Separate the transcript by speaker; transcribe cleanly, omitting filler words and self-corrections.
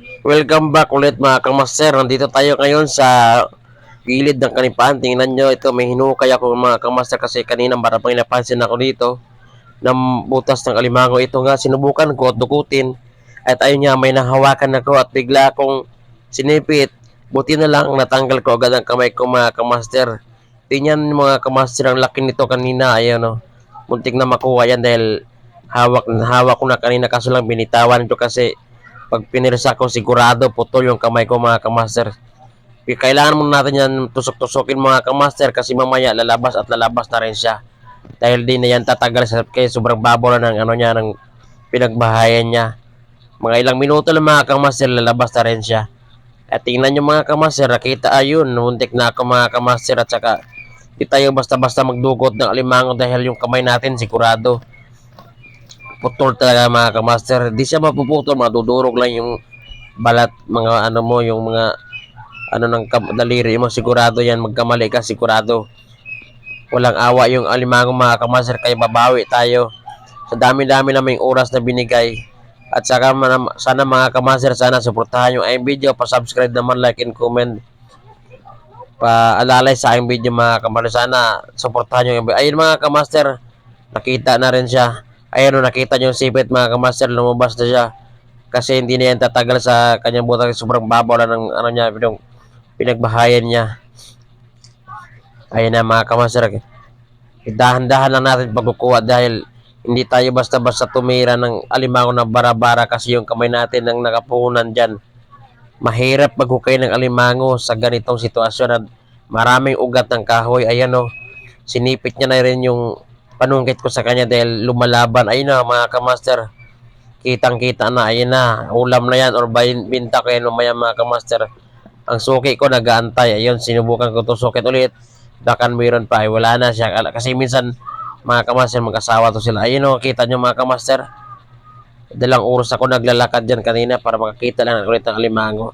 Speaker 1: Welcome back ulit mga kamaster. Nandito tayo ngayon sa gilid ng kanipan. Tingnan nyo, ito may hinukay ako mga kamaster kasi kanina marapang napansin ako dito ng butas ng alimango. Ito nga sinubukan ko at dukutin at ayun nga may nahawakan ako at bigla akong sinipit. Buti na lang natanggal ko agad ang kamay ko mga kamaster. Tingnan mga kamaster, ang laki nito kanina. Ayun o, muntik na makuha yan dahil hawak ko na kanina kaso lang binitawan ko kasi pag pinirsa ko sigurado putol yung kamay ko mga kamaster. Kailangan muna natin yan tusok-tusokin mga kamaster kasi mamaya lalabas at lalabas na rin siya. Dahil di na yan tatagal sa kaya sobrang babaw na ng ano niya ng pinagbahayan niya. Mga ilang minuto lang mga kamaster lalabas na rin siya. At tingnan nyo mga kamaster, nakita ayun, muntik na ako mga kamaster at saka di tayo basta-basta magdugot ng alimango dahil yung kamay natin sigurado putol talaga mga kamaster. Di siya mapuputol, madudurog lang yung balat, mga ano mo, yung mga ano ng daliri mo, sigurado yan, magkamali ka, sigurado. Walang awa yung alimango mga kamaster, kaya babawi tayo. Sa dami-dami na may oras na binigay. At saka sana mga kamaster, sana suportahan yung aking video, pa-subscribe naman, like and comment. Paalalay sa aking video mga kamaster, sana suportahan yung ayun mga kamaster, nakita na rin siya. Ayun, nakita nyo yung sipit mga kamaster, lumabas na siya. Kasi hindi na yan tatagal sa kanyang butang, sobrang babaw na ng ano niya, pinagbahayan niya. Ayun na mga kamaster, dahan-dahan lang natin pagkukuha dahil hindi tayo basta-basta tumira ng alimango na bara-bara kasi yung kamay natin ang nakapuhunan dyan. Mahirap maghukay ng alimango sa ganitong sitwasyon at maraming ugat ng kahoy. Ayan o, sinipit niya na rin yung panungkit ko sa kanya dahil lumalaban. Ayun na mga kamaster, kitang-kita na, ayun na, ulam na yan or binta ko yan mamaya mga kamaster. Ang suki ko nag-aantay, ayun, sinubukan ko to sukit ulit. Dakan mayroon pa, ay wala na siya. Kasi minsan, mga kamaster, mag-asawa to sila. Ayun o, kita nyo mga kamaster. Dalang oras ako naglalakad dyan kanina para makakita lang ulit ng alimango.